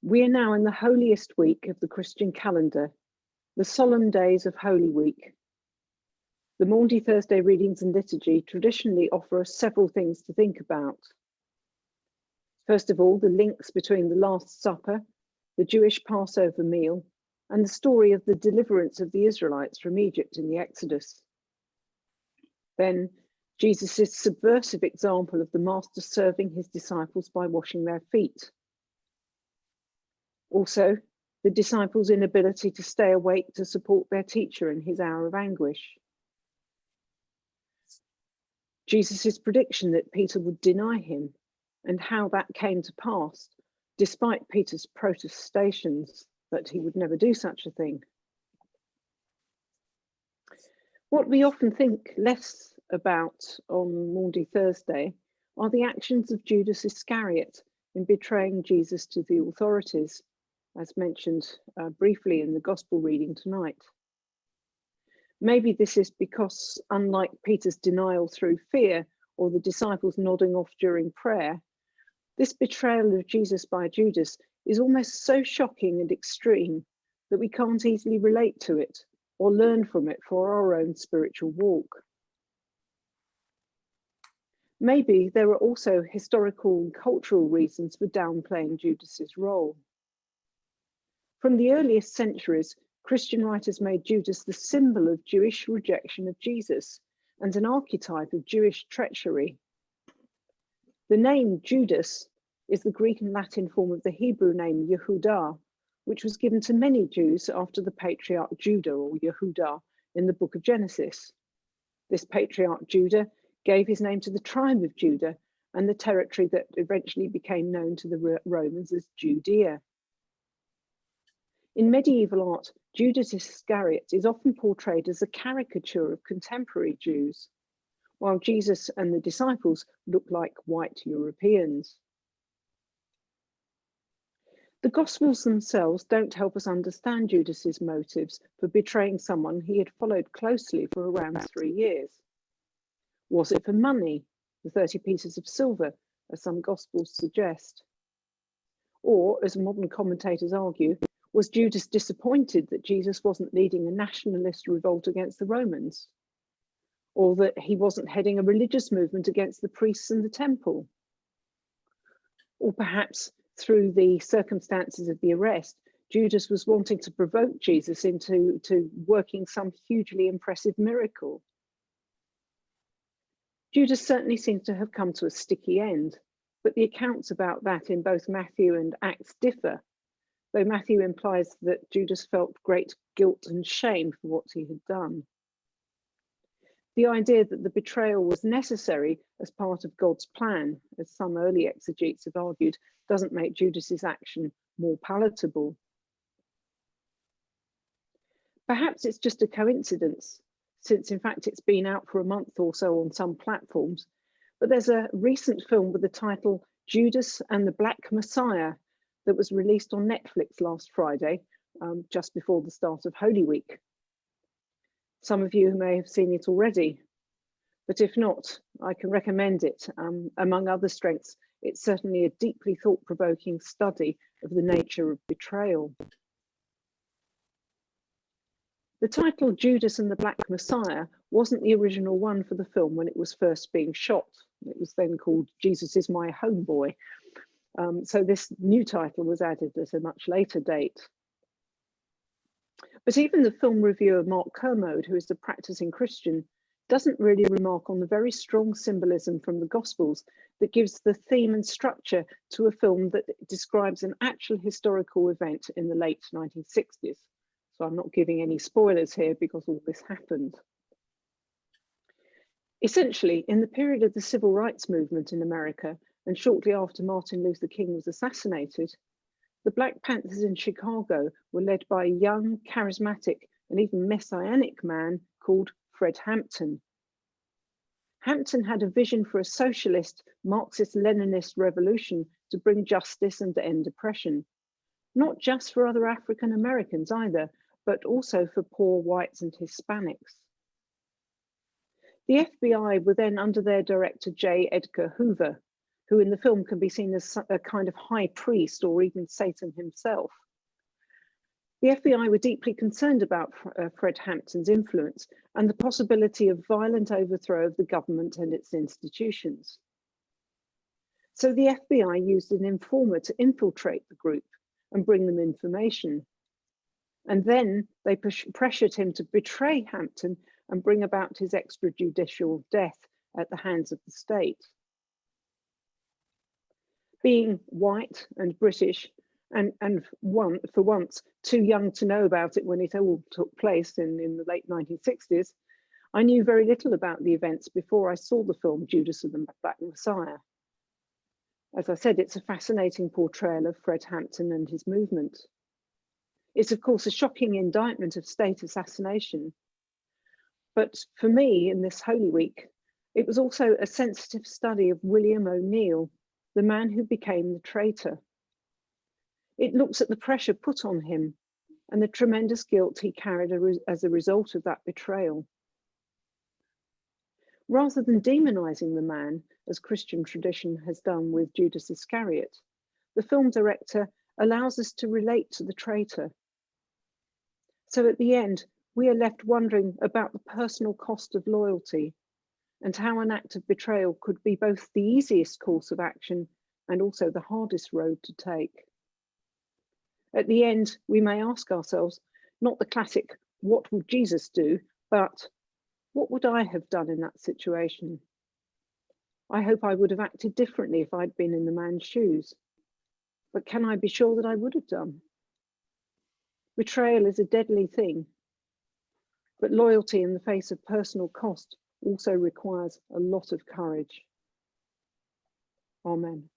We are now in the holiest week of the Christian calendar, the solemn days of Holy Week. The Maundy Thursday readings and liturgy traditionally offer us several things to think about. First of all, the links between the Last Supper, the Jewish Passover meal, and the story of the deliverance of the Israelites from Egypt in the Exodus. Then, Jesus' subversive example of the Master serving his disciples by washing their feet. Also, the disciples' inability to stay awake to support their teacher in his hour of anguish. Jesus' prediction that Peter would deny him and how that came to pass, despite Peter's protestations that he would never do such a thing. What we often think less about on Maundy Thursday are the actions of Judas Iscariot in betraying Jesus to the authorities, as mentioned briefly in the Gospel reading tonight. Maybe this is because, unlike Peter's denial through fear or the disciples nodding off during prayer, this betrayal of Jesus by Judas is almost so shocking and extreme that we can't easily relate to it or learn from it for our own spiritual walk. Maybe there are also historical and cultural reasons for downplaying Judas's role. From the earliest centuries, Christian writers made Judas the symbol of Jewish rejection of Jesus and an archetype of Jewish treachery. The name Judas is the Greek and Latin form of the Hebrew name Yehudah, which was given to many Jews after the patriarch Judah, or Yehudah, in the book of Genesis. This patriarch Judah gave his name to the tribe of Judah and the territory that eventually became known to the Romans as Judea. In medieval art, Judas Iscariot is often portrayed as a caricature of contemporary Jews, while Jesus and the disciples look like white Europeans. The Gospels themselves don't help us understand Judas's motives for betraying someone he had followed closely for around 3 years. Was it for money, the 30 pieces of silver, as some Gospels suggest? Or, as modern commentators argue, was Judas disappointed that Jesus wasn't leading a nationalist revolt against the Romans? Or that he wasn't heading a religious movement against the priests and the temple? Or perhaps, through the circumstances of the arrest, Judas was wanting to provoke Jesus into working some hugely impressive miracle. Judas certainly seems to have come to a sticky end, but the accounts about that in both Matthew and Acts differ, though Matthew implies that Judas felt great guilt and shame for what he had done. The idea that the betrayal was necessary as part of God's plan, as some early exegetes have argued, doesn't make Judas's action more palatable. Perhaps it's just a coincidence, since in fact it's been out for a month or so on some platforms, but there's a recent film with the title Judas and the Black Messiah that was released on Netflix last Friday, just before the start of Holy Week. Some of you may have seen it already, but if not, I can recommend it. Among other strengths, it's certainly a deeply thought-provoking study of the nature of betrayal. The title Judas and the Black Messiah wasn't the original one for the film when it was first being shot. It was then called Jesus is My Homeboy. So this new title was added at a much later date. But even the film reviewer Mark Kermode, who is a practicing Christian, doesn't really remark on the very strong symbolism from the Gospels that gives the theme and structure to a film that describes an actual historical event in the late 1960s. So I'm not giving any spoilers here because all this happened. Essentially, in the period of the civil rights movement in America, and shortly after Martin Luther King was assassinated, the Black Panthers in Chicago were led by a young, charismatic, and even messianic man called Fred Hampton. Hampton had a vision for a socialist, Marxist-Leninist revolution to bring justice and end oppression, not just for other African Americans either, but also for poor whites and Hispanics. The FBI were then under their director, J. Edgar Hoover, who in the film can be seen as a kind of high priest or even Satan himself. The FBI were deeply concerned about Fred Hampton's influence and the possibility of violent overthrow of the government and its institutions. So the FBI used an informer to infiltrate the group and bring them information. And then they pressured him to betray Hampton and bring about his extrajudicial death at the hands of the state. Being white and British, and for once too young to know about it when it all took place in the late 1960s, I knew very little about the events before I saw the film Judas and the Black Messiah. As I said, it's a fascinating portrayal of Fred Hampton and his movement. It's, of course, a shocking indictment of state assassination. But for me, in this Holy Week, it was also a sensitive study of William O'Neill, the man who became the traitor. It looks at the pressure put on him and the tremendous guilt he carried as a result of that betrayal. Rather than demonizing the man, as Christian tradition has done with Judas Iscariot, the film director allows us to relate to the traitor. So at the end, we are left wondering about the personal cost of loyalty and how an act of betrayal could be both the easiest course of action and also the hardest road to take. At the end, we may ask ourselves, not the classic, what would Jesus do, but what would I have done in that situation? I hope I would have acted differently if I'd been in the man's shoes. But can I be sure that I would have done? Betrayal is a deadly thing, but loyalty in the face of personal cost also requires a lot of courage. Amen.